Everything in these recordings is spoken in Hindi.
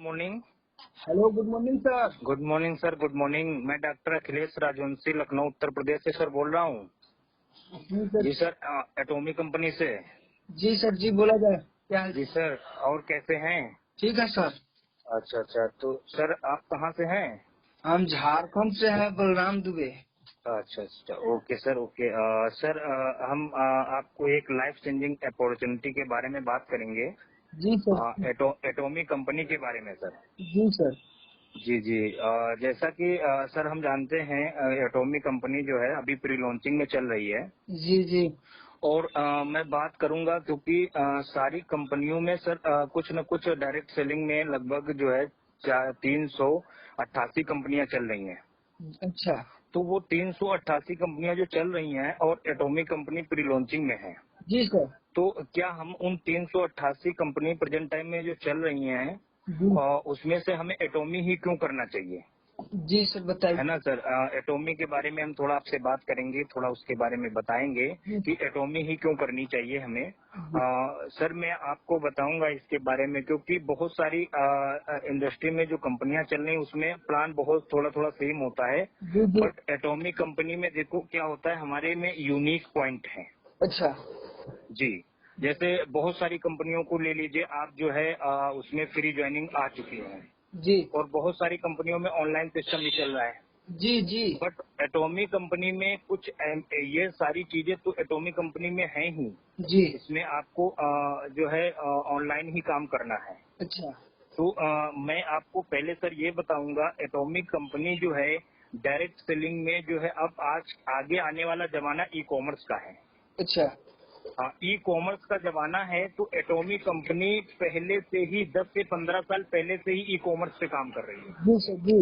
Morning. Hello, good morning sir. Good morning sir, good morning. मैं डॉक्टर अखिलेश राजवंशी लखनऊ उत्तर प्रदेश से सर बोल रहा हूँ। जी सर। जी सर, एटॉमिक कंपनी से। जी सर, जी बोला जाए, क्या है? जी सर, और कैसे हैं? ठीक है सर। अच्छा अच्छा, तो सर आप कहाँ से हैं? हम झारखंड से हैं, बलराम दुबे। अच्छा अच्छा, ओके सर, ओके। सर हम आपको एक लाइफ चेंजिंग अपॉर्चुनिटी के बारे में बात करेंगे। जी सर। एटॉमिक कंपनी के बारे में सर। जी सर। जी जी, जैसा कि सर हम जानते हैं एटॉमिक कंपनी जो है अभी प्री लॉन्चिंग में चल रही है। जी जी। और मैं बात करूंगा क्योंकि सारी कंपनियों में सर कुछ न कुछ डायरेक्ट सेलिंग में लगभग जो है 388 कंपनियां चल रही हैं। अच्छा। तो वो 388 कंपनियां जो चल रही हैं और एटॉमिक कंपनी प्री लॉन्चिंग में है, जी सर। तो क्या हम उन 388 कंपनी प्रेजेंट टाइम में जो चल रही हैं जी। उसमें से हमें एटॉमी ही क्यों करना चाहिए, जी सर, बताइए। है ना सर? एटॉमी के बारे में हम थोड़ा आपसे बात करेंगे, थोड़ा उसके बारे में बताएंगे जी कि एटॉमी ही क्यों करनी चाहिए हमें। जी सर मैं आपको बताऊंगा इसके बारे में, क्योंकि बहुत सारी इंडस्ट्री में जो कंपनियां चल रही हैं उसमें प्लान बहुत थोड़ा थोड़ा सेम होता है। जी जी। बट एटॉमिक कंपनी में देखो क्या होता है, हमारे में यूनिक पॉइंट है। अच्छा। जी, जैसे बहुत सारी कंपनियों को ले लीजिए आप, जो है उसमें फ्री ज्वाइनिंग आ चुकी है जी और बहुत सारी कंपनियों में ऑनलाइन सिस्टम भी चल रहा है। जी जी बट एटॉमिक कंपनी में कुछ ये सारी चीजें तो एटॉमिक कंपनी में है ही। जी। इसमें आपको जो है ऑनलाइन ही काम करना है। अच्छा। तो मैं आपको पहले सर ये बताऊंगा, एटॉमिक कंपनी जो है डायरेक्ट सेलिंग में जो है अब आज आगे आने वाला जमाना ई कॉमर्स का है। अच्छा। हाँ, ई कॉमर्स का जमाना है, तो एटॉमिक कंपनी पहले से ही 10 से 15 साल पहले से ही ई कॉमर्स पे काम कर रही है। जी सर। जी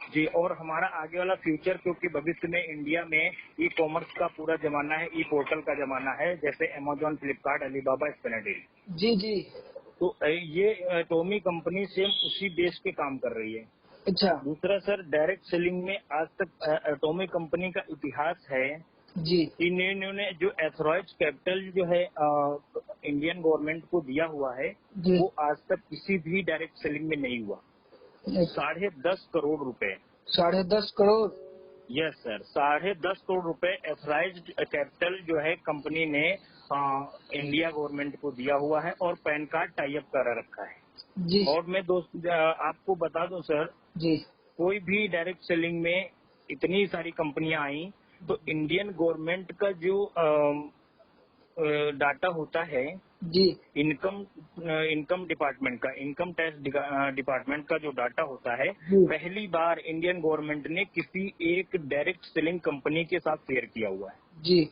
जी, और हमारा आगे वाला फ्यूचर, क्योंकि भविष्य में इंडिया में ई कॉमर्स का पूरा जमाना है, ई पोर्टल का जमाना है, जैसे अमेजोन, फ्लिपकार्ट, अलीबाबा, स्नैपडील। जी जी। तो ये एटॉमिक कंपनी सेम उसी बेस पे काम कर रही है। अच्छा। दूसरा सर, डायरेक्ट सेलिंग में आज तक एटॉमिक कंपनी का इतिहास है जी कि इन्होंने जो एथॉराइज्ड कैपिटल जो है इंडियन गवर्नमेंट को दिया हुआ है, जी। वो आज तक किसी भी डायरेक्ट सेलिंग में नहीं हुआ। 10.5 करोड़ रुपए। 10.5 करोड़। यस सर, 10.5 करोड़ रुपए एथराइज्ड कैपिटल जो है कंपनी ने इंडिया गवर्नमेंट को दिया हुआ है और पैन कार्ड टाई अप करा रखा है। जी और मैं दोस्त आपको बता दूं सर, जी कोई भी डायरेक्ट सेलिंग में इतनी सारी कंपनियां आई तो इंडियन गवर्नमेंट का जो डाटा होता है, जी इनकम इनकम डिपार्टमेंट का, इनकम टैक्स डिपार्टमेंट का जो डाटा होता है, जी। पहली बार इंडियन गवर्नमेंट ने किसी एक डायरेक्ट सेलिंग कंपनी के साथ शेयर किया हुआ है। जी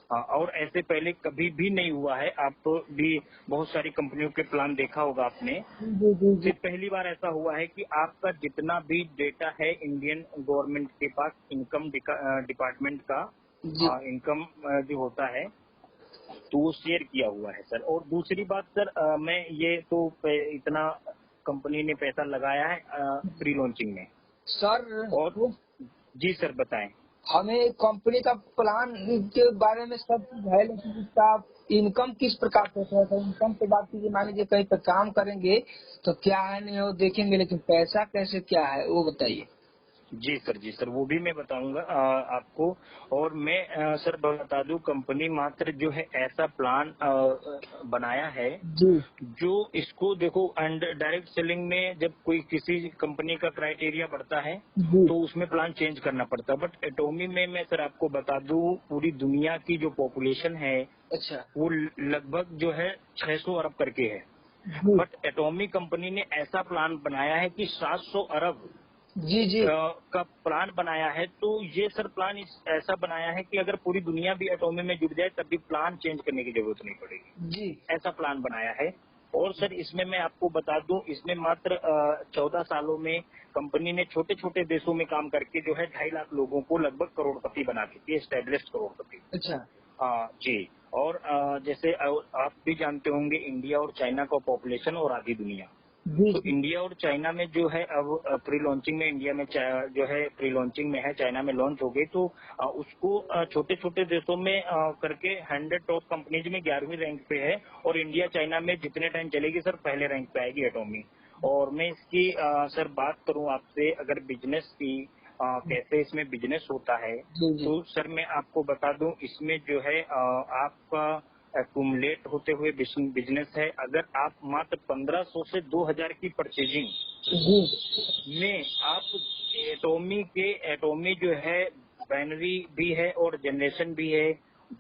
हाँ, और ऐसे पहले कभी भी नहीं हुआ है। आप तो भी बहुत सारी कंपनियों के प्लान देखा होगा आपने। जी जी जी सिर्फ पहली बार ऐसा हुआ है कि आपका जितना भी डेटा है इंडियन गवर्नमेंट के पास, इनकम डिपार्टमेंट का जी। इनकम जो होता है, तो वो शेयर किया हुआ है सर। और दूसरी बात सर, मैं ये तो इतना कंपनी ने पैसा लगाया है प्री लॉन्चिंग में। सर, और जी सर, बताएं। हमें कंपनी का प्लान के बारे में सब चीज है, लेकिन इसका इनकम किस प्रकार से होता है? तो इनकम की बात कीजिए, मान लीजिए कहीं पे काम करेंगे तो क्या है नहीं वो देखेंगे, लेकिन पैसा कैसे क्या है वो बताइए। जी सर, जी सर, वो भी मैं बताऊंगा आपको। और मैं सर बता दूं, कंपनी मात्र जो है ऐसा प्लान बनाया है जी जो इसको देखो, एंड डायरेक्ट सेलिंग में जब कोई किसी कंपनी का क्राइटेरिया बढ़ता है जी। तो उसमें प्लान चेंज करना पड़ता है। बट एटॉमी में मैं सर आपको बता दूं, पूरी दुनिया की जो पॉपुलेशन है अच्छा। वो लगभग जो है 600 अरब करके है। जी बट एटॉमी कंपनी ने ऐसा प्लान बनाया है कि 700 अरब जी जी का प्लान बनाया है। तो ये सर प्लान ऐसा बनाया है कि अगर पूरी दुनिया भी एटॉमी में जुड़ जाए तब भी प्लान चेंज करने की जरूरत नहीं पड़ेगी, जी। ऐसा प्लान बनाया है। और सर इसमें मैं आपको बता दूं, इसमें मात्र 14 सालों में कंपनी ने छोटे छोटे देशों में काम करके जो है 2.5 लाख लोगों को लगभग करोड़पति बना चुकी है, एस्टेब्लिश्ड करोड़पति। अच्छा। जी। और जैसे आप भी जानते होंगे, इंडिया और चाइना का पॉपुलेशन और आधी दुनिया। जी तो इंडिया और चाइना में जो है अब प्री लॉन्चिंग में, इंडिया में जो है प्री लॉन्चिंग में है, चाइना में लॉन्च हो गई। तो उसको छोटे छोटे देशों में करके 100 टॉप कंपनीज में 11वीं रैंक पे है। और इंडिया चाइना में जितने टाइम चलेगी सर, पहले रैंक पे आएगी एटॉमी। और मैं इसकी सर बात करूं आपसे, अगर बिजनेस की कैसे इसमें बिजनेस होता है, जी जी तो सर मैं आपको बता दूं, इसमें जो है आपका एक्यूमुलेट होते हुए बिजनेस है। अगर आप मात्र 1500 से 2000 की परचेजिंग जी में आप एटोमी जो है, बाइनरी भी है और जनरेशन भी है,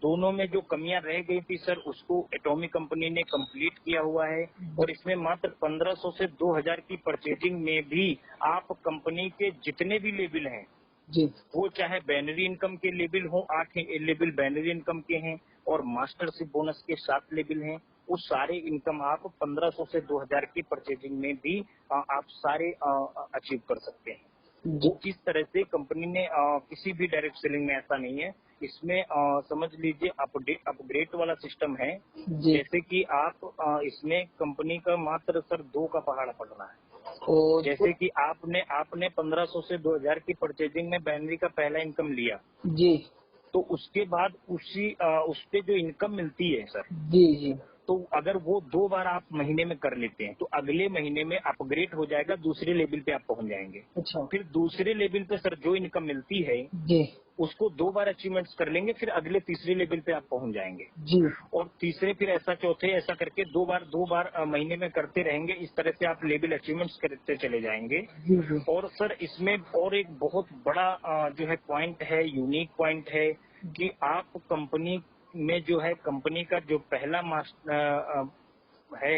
दोनों में जो कमियां रह गई थी सर, उसको एटोमी कंपनी ने कंप्लीट किया हुआ है। और इसमें मात्र 1500 से 2000 की परचेजिंग में भी आप कंपनी के जितने भी लेबल हैं, जी वो चाहे बैनरी इनकम के लेबल हो, 8 लेबल बैनरी इनकम के हैं और मास्टरशिप बोनस के 7 लेबल हैं, वो सारे इनकम आप 1500 से 2000 की परचेजिंग में भी आप सारे अचीव कर सकते हैं। जी वो किस तरह से कंपनी ने किसी भी डायरेक्ट सेलिंग में ऐसा नहीं है, इसमें समझ लीजिए अपग्रेड वाला सिस्टम है। जी जैसे कि आप इसमें कंपनी का मात्र सर 2 का पहाड़ पड़ना है। और जैसे कि आपने आपने 1500 से 2000 की परचेजिंग में बैनरी का पहला इनकम लिया, जी तो उसके बाद उस पे जो इनकम मिलती है सर, जी जी तो अगर वो 2 बार आप महीने में कर लेते हैं, तो अगले महीने में अपग्रेड हो जाएगा, दूसरे लेवल पे आप पहुंच जाएंगे। अच्छा फिर दूसरे लेवल पे सर जो इनकम मिलती है, जी उसको 2 बार अचीवमेंट्स कर लेंगे, फिर अगले तीसरे लेवल पे आप पहुंच जाएंगे। जी और तीसरे, फिर ऐसा चौथे, ऐसा करके 2 बार महीने में करते रहेंगे। इस तरह से आप लेवल अचीवमेंट्स करते चले जाएंगे। जी जी और सर इसमें और एक बहुत बड़ा जो है पॉइंट है, यूनिक पॉइंट है कि आप कंपनी में जो है, कंपनी का जो पहला है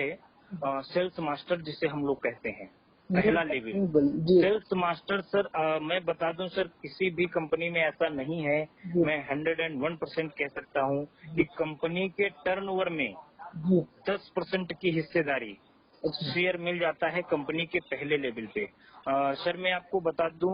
सेल्स मास्टर जिसे हम लोग कहते हैं, पहला लेवल जी सेल्स मास्टर सर, मैं बता दूं सर, किसी भी कंपनी में ऐसा नहीं है। जी मैं 101% कह सकता हूं कि कंपनी के टर्नओवर में जी 10% की हिस्सेदारी, अच्छा शेयर मिल जाता है कंपनी के पहले लेवल पे। सर मैं आपको बता दूं,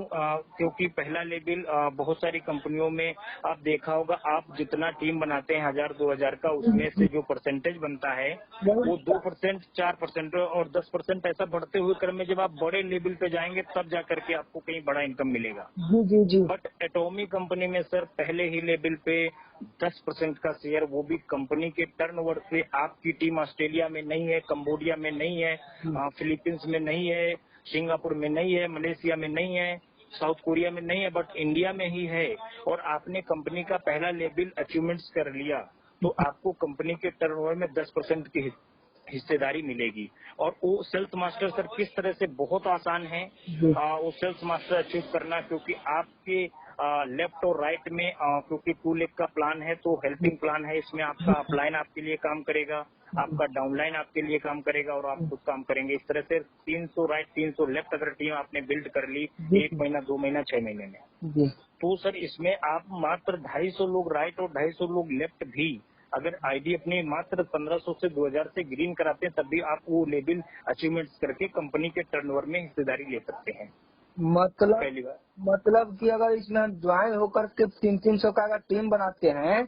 क्योंकि पहला लेवल बहुत सारी कंपनियों में आप देखा होगा, आप जितना टीम बनाते हैं 1000-2000 का, उसमें से जो परसेंटेज बनता है वो 2%, 4% और 10% ऐसा बढ़ते हुए क्रम में जब आप बड़े लेवल पे जाएंगे, तब जाकर के आपको कहीं बड़ा इनकम मिलेगा। जी जी जी बट एटॉमी कंपनी में सर पहले ही लेवल पे 10% का शेयर, वो भी कंपनी के टर्नओवर से। आपकी टीम ऑस्ट्रेलिया में नहीं है, कंबोडिया में नहीं है, फिलीपींस में नहीं है, सिंगापुर में नहीं है, मलेशिया में नहीं है, साउथ कोरिया में नहीं है, बट इंडिया में ही है। और आपने कंपनी का पहला लेवल अचीवमेंट्स कर लिया, तो आपको कंपनी के टर्नओवर में 10% की हिस्सेदारी मिलेगी। और वो सेल्स मास्टर सर किस तरह से बहुत आसान है जी वो सेल्स मास्टर अचीव करना, क्योंकि आपके लेफ्ट और राइट में क्योंकि 2 लेग का प्लान है, तो हेल्पिंग प्लान है, इसमें आपका अपलाइन आपके लिए काम करेगा, आपका डाउनलाइन आपके लिए काम करेगा और आप खुद काम करेंगे। इस तरह से 300 राइट 300 लेफ्ट अगर टीम आपने बिल्ड कर ली जी 1 महीना 2 महीना 6 महीने में, जी तो सर इसमें आप मात्र 250 लोग राइट और 250 लोग लेफ्ट भी अगर आईडी अपनी मात्र 1500 से 2000 से ग्रीन कराते हैं, तब भी आप वो लेवल अचीवमेंट्स करके कंपनी के टर्नओवर में हिस्सेदारी ले सकते हैं। मतलब पहली बार। मतलब कि अगर इसमें हम ज्वाइन होकर के 300 का अगर टीम बनाते हैं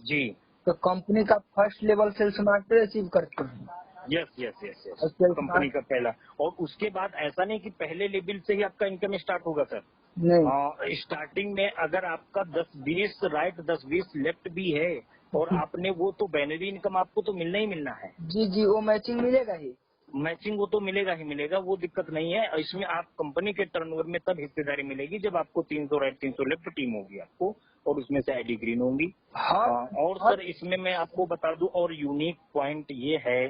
जी, तो कंपनी का first level sales master achieve करते हैं यस यस यस यस, और सेल्स कंपनी का मास्टर पहला। और उसके बाद ऐसा नहीं कि पहले लेवल से ही आपका इनकम स्टार्ट होगा सर। नहीं स्टार्टिंग में अगर आपका 10-20 राइट 10-20 लेफ्ट भी है, और आपने वो, तो बैनरी इनकम आपको तो मिलना ही मिलना है। जी जी वो मैचिंग मिलेगा ही मैचिंग वो तो मिलेगा ही मिलेगा, वो दिक्कत नहीं है। इसमें आप कंपनी के टर्नओवर में तब हिस्सेदारी मिलेगी जब आपको 300 राइट 300 लेफ्ट टीम होगी आपको, और उसमें से आईडी ग्रीन होंगी। हर और हर सर इसमें मैं आपको बता दूं, और यूनिक पॉइंट ये है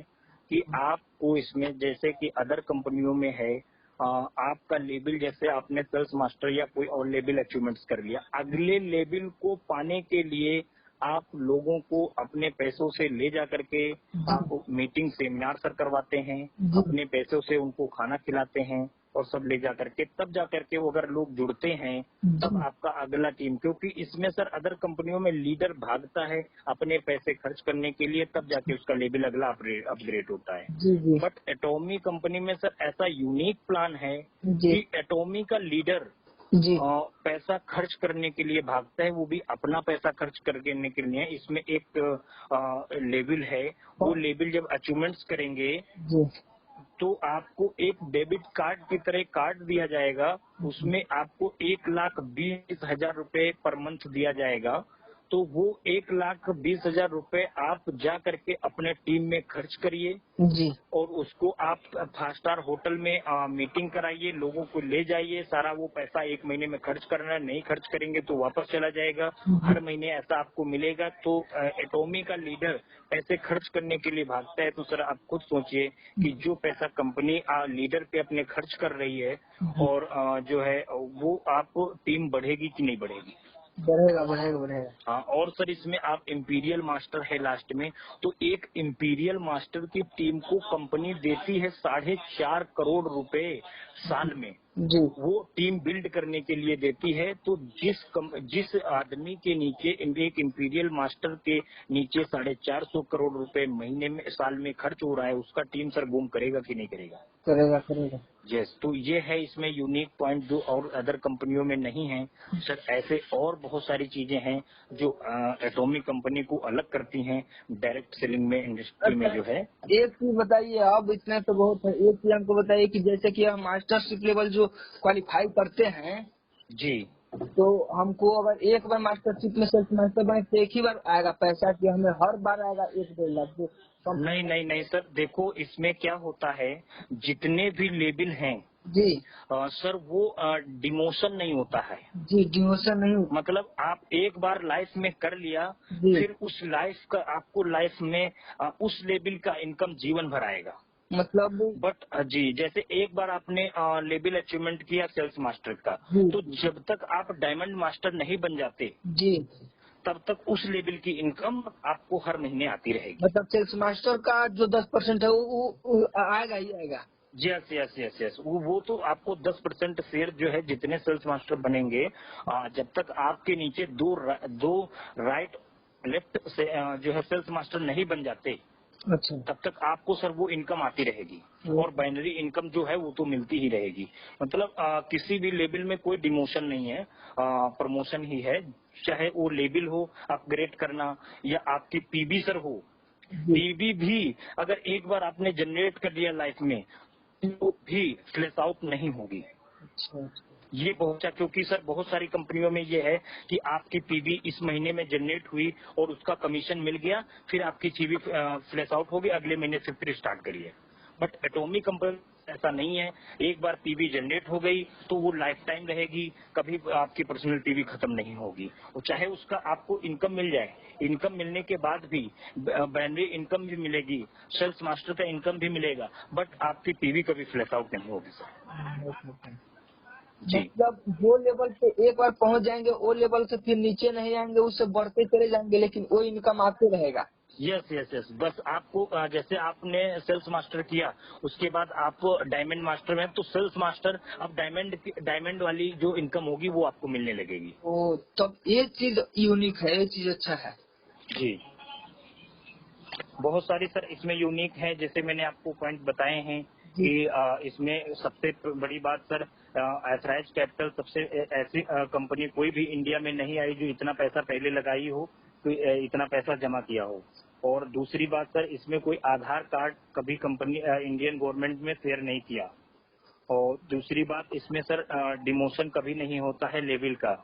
कि आपको इसमें, जैसे कि अदर कंपनियों में है, आपका लेवल, जैसे आपने सेल्स मास्टर या कोई और लेवल अचीवमेंट्स कर लिया, अगले लेवल को पाने के लिए आप लोगों को अपने पैसों से ले जा करके आप मीटिंग सेमिनार सर करवाते हैं, जी अपने पैसों से उनको खाना खिलाते हैं, और सब ले जा करके, तब जा करके वो अगर लोग जुड़ते हैं, तब जी आपका अगला टीम, क्योंकि इसमें सर अदर कंपनियों में लीडर भागता है अपने पैसे खर्च करने के लिए, तब जाके उसका लेवल अगला अपग्रेड होता है। जी जी बट एटॉमी कंपनी में सर ऐसा यूनिक प्लान है जी कि एटॉमी का लीडर जी पैसा खर्च करने के लिए भागता है, वो भी अपना पैसा खर्च करने के लिए। इसमें एक लेवल है, वो लेवल जब अचीवमेंट्स करेंगे, जी तो आपको एक डेबिट कार्ड की तरह कार्ड दिया जाएगा, उसमें आपको 1,20,000 रुपए पर मंथ दिया जाएगा। तो वो 1,20,000 रुपए आप जा करके अपने टीम में खर्च करिए जी। और उसको आप 5 स्टार होटल में मीटिंग कराइए, लोगों को ले जाइए, सारा वो पैसा 1 महीने में खर्च करना है, नहीं खर्च करेंगे तो वापस चला जाएगा, हर महीने ऐसा आपको मिलेगा। तो एटॉमी का लीडर पैसे खर्च करने के लिए भागता है, तो सर आप खुद सोचिए कि जो पैसा कंपनी लीडर पे अपने खर्च कर रही है और जो है वो आप टीम बढ़ेगी कि नहीं बढ़ेगी। बढ़ेगा बढ़ेगा बढ़ेगा। हाँ, और सर इसमें आप इम्पीरियल मास्टर है लास्ट में, तो एक इम्पीरियल मास्टर की टीम को कंपनी देती है 4.5 करोड़ रुपए साल में। जी। वो टीम बिल्ड करने के लिए देती है। तो जिस आदमी के नीचे एक इम्पीरियल मास्टर के नीचे 450 करोड़ रुपए महीने में साल में खर्च हो रहा है, उसका टीम सर बूम करेगा कि नहीं करेगा। करेगा करेगा। यस, तो ये है इसमें यूनिक पॉइंट जो और अदर कंपनियों में नहीं है। सर ऐसे और बहुत सारी चीजें हैं जो एटॉमिक कंपनी को अलग करती हैं डायरेक्ट सेलिंग में, इंडस्ट्री में जो है। एक चीज बताइए, अब इतना तो बहुत है, एक चीज हमको बताइए कि जैसे कि हम मास्टरशिप लेवल जो क्वालिफाई करते हैं, जी, तो हमको अगर एक बार मास्टरशिप में सेल्स मास्टर बने तो एक ही बार आएगा पैसा, कि हमें हर बार आएगा 1-1.5 लाख जो नहीं नहीं नहीं सर, देखो इसमें क्या होता है, जितने भी लेबल हैं जी सर वो डिमोशन नहीं होता है। जी डिमोशन नहीं होता। मतलब आप एक बार लाइफ में कर लिया, जी। फिर उस लाइफ का आपको लाइफ में उस लेवल का इनकम जीवन भर आएगा। मतलब बट जी, जैसे एक बार आपने लेवल अचीवमेंट किया सेल्स मास्टर का, जी तो जब तक आप डायमंड मास्टर नहीं बन जाते जी, तब तक उस लेवल की इनकम आपको हर महीने आती रहेगी। मतलब सेल्स मास्टर का जो 10% है वो आएगा ही आएगा। यस यस यस यस, वो तो आपको 10% शेयर जो है जितने सेल्स मास्टर बनेंगे, जब तक आपके नीचे दो राइट लेफ्ट से जो है सेल्स मास्टर नहीं बन जाते, अच्छा। तब तक आपको सर वो इनकम आती रहेगी और बाइनरी इनकम जो है वो तो मिलती ही रहेगी। मतलब किसी भी लेवल में कोई डिमोशन नहीं है, प्रमोशन ही है। चाहे वो लेवल हो अपग्रेड करना या आपकी पीबी सर हो, जी। पीबी भी अगर एक बार आपने जनरेट कर लिया लाइफ में तो भी फ्लैश आउट नहीं होगी। अच्छा। ये बहुत क्योंकि सर बहुत सारी कंपनियों में ये है कि आपकी पीबी इस महीने में जनरेट हुई और उसका कमीशन मिल गया, फिर आपकी पीबी फ्लैश आउट होगी, अगले महीने से फिर स्टार्ट करिए। बट एटॉमिक कंपनी ऐसा नहीं है, एक बार पीबी जनरेट हो गई तो वो लाइफ टाइम रहेगी, कभी आपकी पर्सनल पीबी खत्म नहीं होगी। और चाहे उसका आपको इनकम मिल जाए, इनकम मिलने के बाद भी बाइनरी इनकम भी मिलेगी, सेल्स मास्टर का इनकम भी मिलेगा, बट आपकी पीबी कभी फ्लैश आउट नहीं होगी सर। जी, मतलब वो लेवल पे एक बार पहुंच जाएंगे, वो लेवल से फिर नीचे नहीं आएंगे, उससे बढ़ते चले जाएंगे, लेकिन वो इनकम आते रहेगा। यस यस यस, बस आपको जैसे आपने सेल्स मास्टर किया, उसके बाद आप डायमंड मास्टर में, तो सेल्स मास्टर अब डायमंड वाली जो इनकम होगी वो आपको मिलने लगेगी। ओ, तब ये चीज यूनिक है, ये चीज अच्छा है। जी, बहुत सारी सर इसमें यूनिक है, जैसे मैंने आपको पॉइंट बताए हैं जी। कि इसमें सबसे बड़ी बात सर, एथराइज कैपिटल सबसे ऐसी कंपनी कोई भी इंडिया में नहीं आई जो इतना पैसा पहले लगाई हो, तो इतना पैसा जमा किया हो। और दूसरी बात सर, इसमें कोई आधार कार्ड कभी कंपनी इंडियन गवर्नमेंट में शेयर नहीं किया। और दूसरी बात, इसमें सर डिमोशन कभी नहीं होता है लेवल का,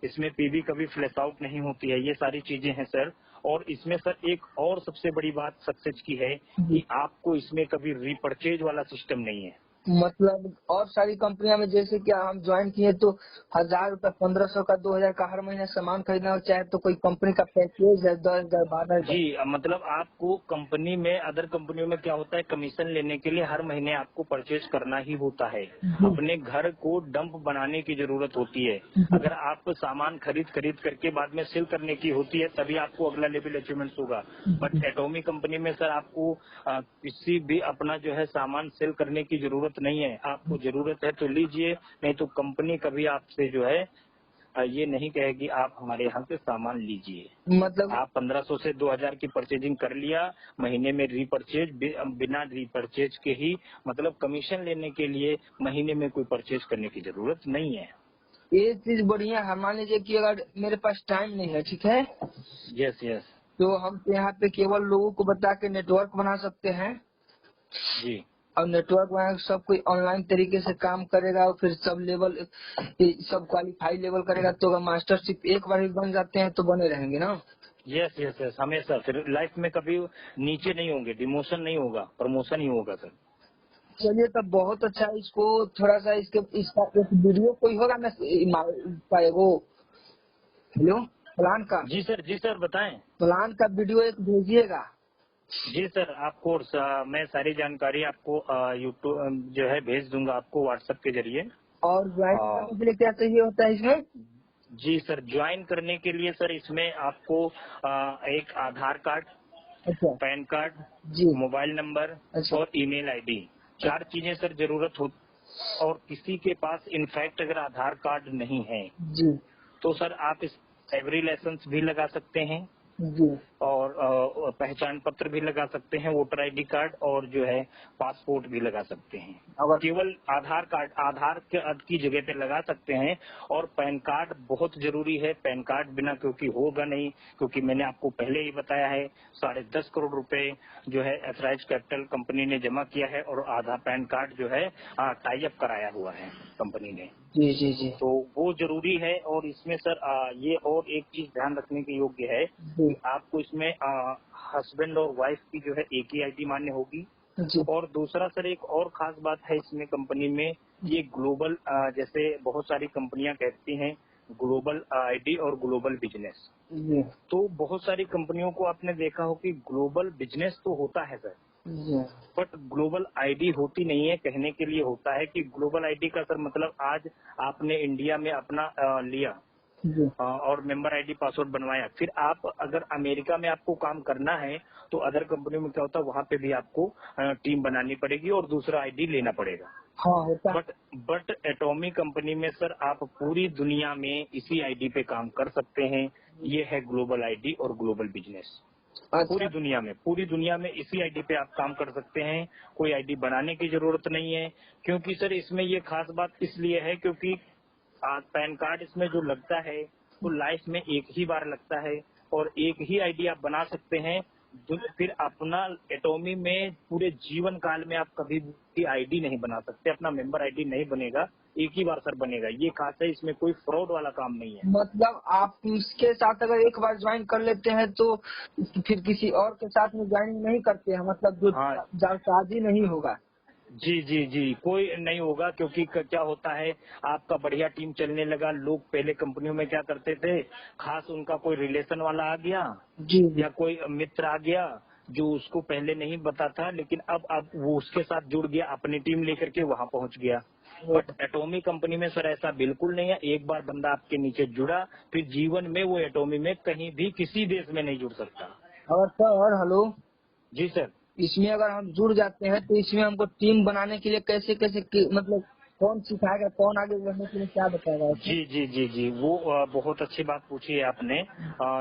इसमें पीबी कभी फ्लैश आउट नहीं होती है, ये सारी चीजें हैं सर। और इसमें सर एक और सबसे बड़ी बात सक्सेस की है जी। कि आपको इसमें कभी रीपर्चेज वाला सिस्टम नहीं है। मतलब और सारी कंपनियों में जैसे कि हम ज्वाइन किए तो 1,000 रुपया, 1,500 का, 2,000 का हर महीने सामान खरीदना हो, चाहे तो कोई कंपनी का पैकेज है 10,000, 12,000। जी, मतलब आपको कंपनी में, अदर कंपनियों में क्या होता है, कमीशन लेने के लिए हर महीने आपको परचेज करना ही होता है, जी अपने घर को डंप बनाने की जरूरत होती है। जी। अगर आप सामान खरीद करके बाद में सेल करने की होती है, तभी आपको अगला लेवल अचीवमेंट होगा। बट एटॉमिक कंपनी में सर आपको किसी भी अपना जो है सामान सेल करने की जरूरत नहीं है। आपको जरूरत है तो लीजिए, नहीं तो कंपनी कभी आपसे जो है ये नहीं कहेगी आप हमारे यहाँ से सामान लीजिए। मतलब आप 1500 से 2000 की परचेजिंग कर लिया, महीने में रीपरचेज, बिना रीपरचेज के ही, मतलब कमीशन लेने के लिए महीने में कोई परचेज करने की जरूरत नहीं है। ये चीज बढ़िया है। मान लीजिए कि अगर मेरे पास टाइम नहीं है, ठीक है, यस यस, तो हम यहाँ पे केवल लोगों को बता के नेटवर्क बना सकते हैं। जी और नेटवर्क वहाँ सब कोई ऑनलाइन तरीके से काम करेगा और फिर सब लेवल सब क्वालिफाई लेवल करेगा, तो अगर मास्टरशिप एक बार भी बन जाते हैं तो बने रहेंगे ना। यस यस यस, हमेशा फिर लाइफ में कभी नीचे नहीं होंगे, डिमोशन नहीं होगा, प्रमोशन ही होगा सर। चलिए तब बहुत अच्छा है। इसको थोड़ा सा इसका एक वीडियो कोई होगा ना वो, हेलो, जी सर बताएं। प्लान का वीडियो एक भेजिएगा। जी सर, आपको मैं सारी जानकारी आपको यूट्यूब जो है भेज दूंगा आपको व्हाट्सएप के जरिए। और ज्वाइन आ, करने के लिए क्या चाहिए होता है इसमें? जी सर, ज्वाइन करने के लिए सर इसमें आपको एक आधार कार्ड, अच्छा पैन कार्ड, जी। मोबाइल नंबर अच्छा और ईमेल आईडी, 4 चीजें सर जरूरत हो। और किसी के पास इनफैक्ट अगर आधार कार्ड नहीं है जी तो सर आप इस ड्राइवरी लाइसेंस भी लगा सकते हैं जी। और पहचान पत्र भी लगा सकते हैं, वोटर आईडी कार्ड और जो है पासपोर्ट भी लगा सकते हैं। अगर केवल आधार कार्ड आधार की जगह पे लगा सकते हैं। और पैन कार्ड बहुत जरूरी है, पैन कार्ड बिना क्योंकि होगा नहीं, क्योंकि मैंने आपको पहले ही बताया है 10.5 करोड़ रुपए जो है एथराइज कैपिटल कंपनी ने जमा किया है और आधा पैन कार्ड जो है टाई अप कराया हुआ है कंपनी ने, जी जी जी तो वो जरूरी है। और इसमें सर ये और एक चीज ध्यान रखने के योग्य है जी कि आपको इसमें हस्बैंड और वाइफ की जो है एक ही आईडी मान्य होगी। जी और दूसरा सर एक और खास बात है इसमें कंपनी में, ये ग्लोबल जैसे बहुत सारी कंपनियां कहती हैं ग्लोबल आईडी और ग्लोबल बिजनेस, जी तो बहुत सारी कंपनियों को आपने देखा हो कि ग्लोबल बिजनेस तो होता है सर, जी बट ग्लोबल आईडी होती नहीं है। कहने के लिए होता है कि ग्लोबल आईडी का सर मतलब आज आपने इंडिया में अपना लिया जी और मेंबर आईडी पासवर्ड बनवाया, फिर आप अगर अमेरिका में आपको काम करना है तो अदर कंपनियों में क्या होता है वहाँ पे भी आपको टीम बनानी पड़ेगी और दूसरा आईडी लेना पड़ेगा। हाँ होता है। बट एटॉमिक कंपनी में सर आप पूरी दुनिया में इसी आईडी पे काम कर सकते हैं। ये है ग्लोबल आईडी और ग्लोबल बिजनेस। अच्छा पूरी दुनिया में इसी आईडी पे आप काम कर सकते हैं, कोई आईडी बनाने की जरूरत नहीं है। क्योंकि सर इसमें ये खास बात इसलिए है क्योंकि पैन कार्ड इसमें जो लगता है वो लाइफ में एक ही बार लगता है और एक ही आईडी आप बना सकते हैं। फिर अपना एटॉमी में पूरे जीवन काल में आप कभी भी आईडी नहीं बना सकते, अपना मेंबर आईडी नहीं बनेगा, एक ही बार सर बनेगा। ये खास है, इसमें कोई फ्रॉड वाला काम नहीं है। मतलब आप इसके साथ अगर एक बार ज्वाइन कर लेते हैं तो फिर किसी और के साथ में ज्वाइन नहीं करते हैं, मतलब जो हाँ जालसाजी नहीं होगा। जी जी जी, कोई नहीं होगा क्योंकि क्या होता है आपका बढ़िया टीम चलने लगा, लोग पहले कंपनियों में क्या करते थे, खास उनका कोई रिलेशन वाला आ गया जी जी या कोई मित्र आ गया जो उसको पहले नहीं पता था, लेकिन अब वो उसके साथ जुड़ गया, अपनी टीम लेकर के वहां पहुंच गया। बट एटॉमी कंपनी में सर ऐसा बिल्कुल नहीं है। एक बार बंदा आपके नीचे जुड़ा फिर जीवन में वो एटॉमी में कहीं भी किसी देश में नहीं जुड़ सकता। और सर हेलो, जी सर। इसमें अगर हम जुड़ जाते हैं तो इसमें हमको टीम बनाने के लिए कैसे कैसे मतलब कौन सिखाएगा, कौन आगे बढ़ने के लिए क्या बताएगा इसमें? जी जी जी जी, वो बहुत अच्छी बात पूछी है आपने।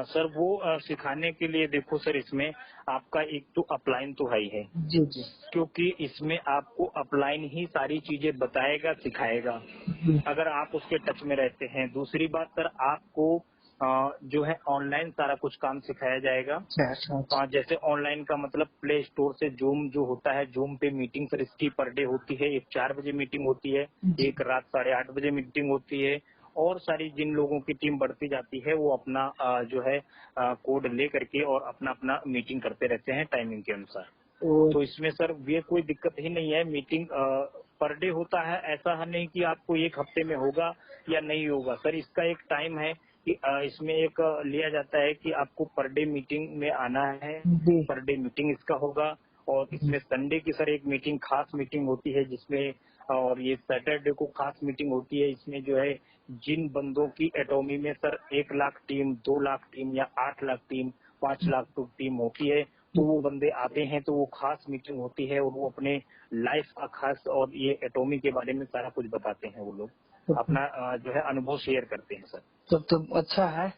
सर वो सिखाने के लिए देखो सर इसमें आपका एक तो अपलाइन तो है ही है, जी जी क्योंकि इसमें आपको अपलाइन ही सारी चीजें बताएगा सिखाएगा जी अगर आप उसके टच में रहते हैं। दूसरी बात सर आपको जो है ऑनलाइन सारा कुछ काम सिखाया जाएगा। अच्छा अच्छा अच्छा जैसे ऑनलाइन का मतलब प्ले स्टोर से जूम जो होता है, जूम पे मीटिंग सर इसकी पर डे होती है। एक 4 बजे मीटिंग होती है, जी एक रात 8:30 बजे मीटिंग होती है। और सारी जिन लोगों की टीम बढ़ती जाती है वो अपना जो है कोड ले करके और अपना अपना मीटिंग करते रहते हैं टाइमिंग के अनुसार। तो तो इसमें सर ये कोई दिक्कत ही नहीं है। मीटिंग पर डे होता है, ऐसा है नहीं कि आपको एक हफ्ते में होगा या नहीं होगा। सर इसका एक टाइम है कि इसमें एक लिया जाता है कि आपको पर डे मीटिंग में आना है, जी पर डे मीटिंग इसका होगा। और इसमें संडे की सर एक मीटिंग खास मीटिंग होती है जिसमें, और ये सैटरडे को खास मीटिंग होती है। इसमें जो है जिन बंदों की एटॉमी में sir 1 lakh team, 2 lakh team या 8 लाख टीम, 5 लाख तो टीम होती है, तो वो बंदे आते हैं तो वो खास मीटिंग होती है और वो अपने लाइफ का खास और ये एटॉमी के बारे में सारा कुछ बताते हैं। वो लोग अपना जो है अनुभव शेयर करते हैं सर। तब तो अच्छा है।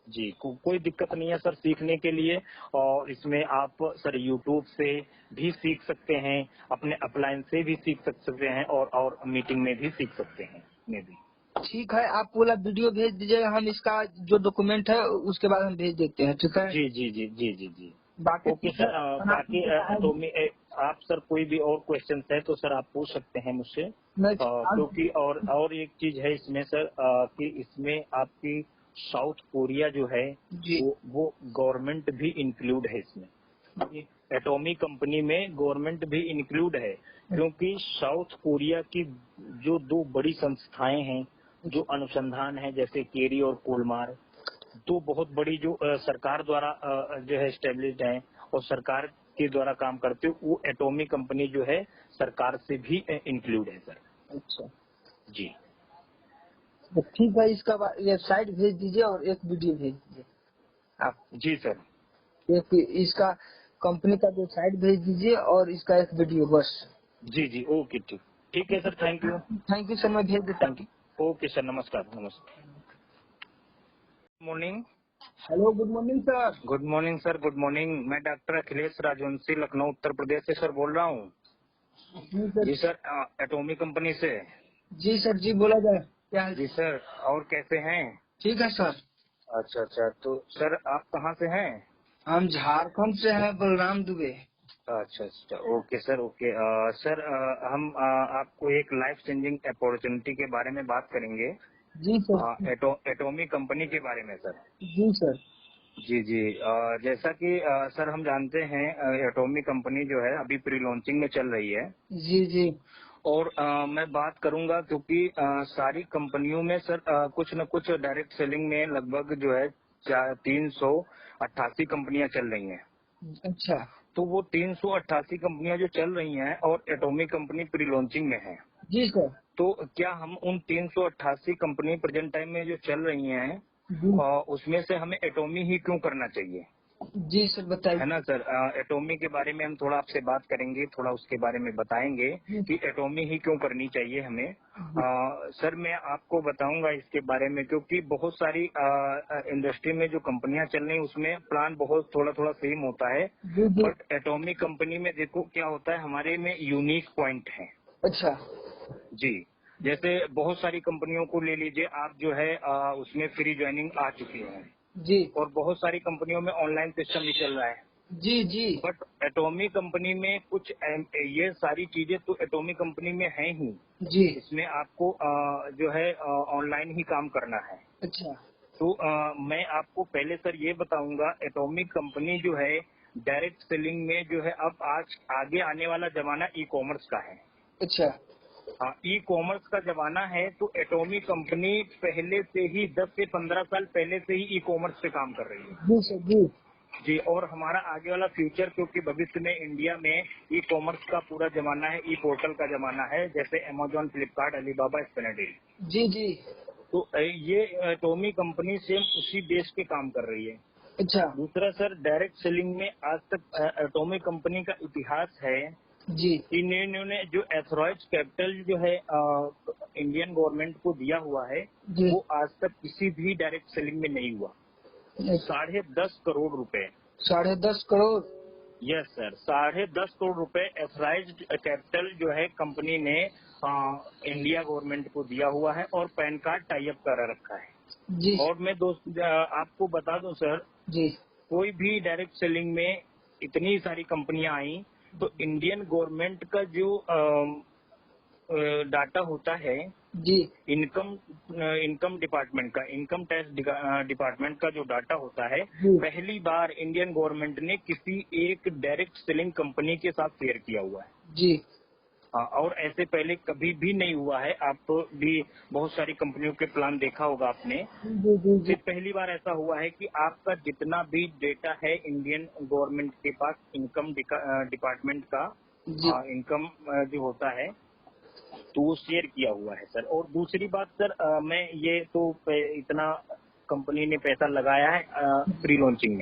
जी कोई दिक्कत नहीं है सर सीखने के लिए। और इसमें आप सर यूट्यूब से भी सीख सकते हैं, अपने अपलाइन से भी सीख सकते हैं और मीटिंग में भी सीख सकते हैं में भी। ठीक है, आप पूरा वीडियो भेज दीजिएगा, हम इसका जो डॉक्यूमेंट है उसके बाद हम भेज देते हैं, ठीक है। जी जी जी जी जी जी, बाकी ओके ठीक है, सर। खाना बाकी पीना का है? आप सर कोई भी और क्वेश्चन है तो सर आप पूछ सकते हैं मुझसे। मैं क्योंकि और एक चीज है इसमें सर, कि इसमें आपकी साउथ कोरिया जो है जी वो गवर्नमेंट भी इंक्लूड है इसमें। जी एटॉमिक कंपनी में गवर्नमेंट भी इंक्लूड है, क्योंकि साउथ कोरिया की जो दो बड़ी संस्थाएं हैं जो अनुसंधान है, जैसे केरी और कोलमार, दो बहुत बड़ी जो सरकार द्वारा जो है स्टेब्लिश्ड है और सरकार के द्वारा काम करते हो, वो एटॉमिक कंपनी जो है सरकार से भी इंक्लूड है सर। अच्छा, जी तो ठीक है, इसका वेबसाइट भेज दीजिए और एक वीडियो भेज दीजिए आप। जी सर। एक इसका कंपनी का वेबसाइट भेज दीजिए और इसका एक वीडियो बस। जी जी ओके, ठीक ठीक है sir, thank you. Thank you sir, मैं भेज देता थैंक हूँ। यू, ओके सर, नमस्कार नमस्कार। Morning. Hello, good morning sir. Good morning sir, good morning. मैं डॉक्टर अखिलेश राजवंशी लखनऊ उत्तर प्रदेश से सर बोल रहा हूँ। जी सर। जी सर, एटॉमिक कंपनी से। जी सर, जी बोला जाए, क्या हाल? जी सर, और कैसे हैं? ठीक है सर। अच्छा अच्छा, तो सर आप कहाँ से हैं? हम झारखंड से हैं, बलराम दुबे। अच्छा अच्छा, ओके सर, ओके। सर, हम आपको एक लाइफ चेंजिंग अपॉर्चुनिटी के बारे में बात करेंगे, जी सर। एटॉमिक कंपनी के बारे में सर। जी सर। जी जी, जैसा कि सर हम जानते हैं, एटॉमिक कंपनी जो है अभी प्री लॉन्चिंग में चल रही है। जी जी और मैं बात करूंगा क्योंकि सारी कंपनियों में सर कुछ न कुछ डायरेक्ट सेलिंग में लगभग जो है 388 कंपनियां चल रही हैं। अच्छा। तो वो 388 कंपनियां जो चल रही हैं और एटॉमिक कंपनी प्री लॉन्चिंग में है, जी सर। तो क्या हम उन 388 कंपनी प्रेजेंट टाइम में जो चल रही हैं जी उसमें से हमें एटॉमी ही क्यों करना चाहिए, जी सर, बताइए। है ना सर? एटॉमी के बारे में हम थोड़ा आपसे बात करेंगे, थोड़ा उसके बारे में बताएंगे जी कि एटॉमी ही क्यों करनी चाहिए हमें। सर मैं आपको बताऊंगा इसके बारे में, क्योंकि बहुत सारी इंडस्ट्री में जो कंपनियां चल रही हैं उसमें प्लान बहुत थोड़ा थोड़ा सेम होता है, जी जी। बट एटॉमिक कंपनी में देखो क्या होता है, हमारे में यूनिक पॉइंट है। अच्छा। जी, जैसे बहुत सारी कंपनियों को ले लीजिए आप, जो है उसमें फ्री ज्वाइनिंग आ चुकी है जी और बहुत सारी कंपनियों में ऑनलाइन सिस्टम भी चल रहा है। जी जी बट एटॉमिक कंपनी में कुछ ये सारी चीजें तो एटॉमिक कंपनी में है ही। जी। इसमें आपको जो है ऑनलाइन ही काम करना है। अच्छा। तो मैं आपको पहले सर ये बताऊंगा, एटॉमिक कंपनी जो है डायरेक्ट सेलिंग में जो है, अब आज आगे आने वाला जमाना ई कॉमर्स का है। अच्छा। हाँ, ई कॉमर्स का जमाना है, तो एटॉमिक कंपनी पहले से ही 10 से 15 साल पहले से ही ई कॉमर्स पे काम कर रही है। जी सर। जी जी, और हमारा आगे वाला फ्यूचर, क्योंकि भविष्य में इंडिया में ई कॉमर्स का पूरा जमाना है, ई पोर्टल का जमाना है, जैसे अमेजोन, फ्लिपकार्ट, अलीबाबा, स्नैपडील। जी जी। तो ये एटॉमी कंपनी सेम उसी बेस पे काम कर रही है। अच्छा। दूसरा सर, डायरेक्ट सेलिंग में आज तक एटॉमी कंपनी का इतिहास है जी कि इन्होंने जो एथराइज कैपिटल जो है इंडियन गवर्नमेंट को दिया हुआ है, जी। वो आज तक किसी भी डायरेक्ट सेलिंग में नहीं हुआ। 10.5 करोड़ रुपए। 10.5 करोड़। यस सर, 10.5 करोड़ रुपए एथराइज कैपिटल जो है कंपनी ने इंडिया गवर्नमेंट को दिया हुआ है और पैन कार्ड टाई अप करा रखा है। जी और मैं दोस्त आपको बता दूं सर, जी कोई भी डायरेक्ट सेलिंग में इतनी सारी कंपनियां आई, तो इंडियन गवर्नमेंट का जो डाटा होता है, जी इनकम इनकम डिपार्टमेंट का, इनकम टैक्स डिपार्टमेंट का जो डाटा होता है, जी पहली बार इंडियन गवर्नमेंट ने किसी एक डायरेक्ट सेलिंग कंपनी के साथ शेयर किया हुआ है। जी हाँ, और ऐसे पहले कभी भी नहीं हुआ है। आप भी बहुत सारी कंपनियों के प्लान देखा होगा आपने, जी जी जी सिर्फ पहली बार ऐसा हुआ है कि आपका जितना भी डेटा है इंडियन गवर्नमेंट के पास, इनकम डिपार्टमेंट का जी इनकम जो होता है, तो वो शेयर किया हुआ है सर। और दूसरी बात सर, मैं ये तो इतना कंपनी ने पैसा लगाया है प्री लॉन्चिंग में।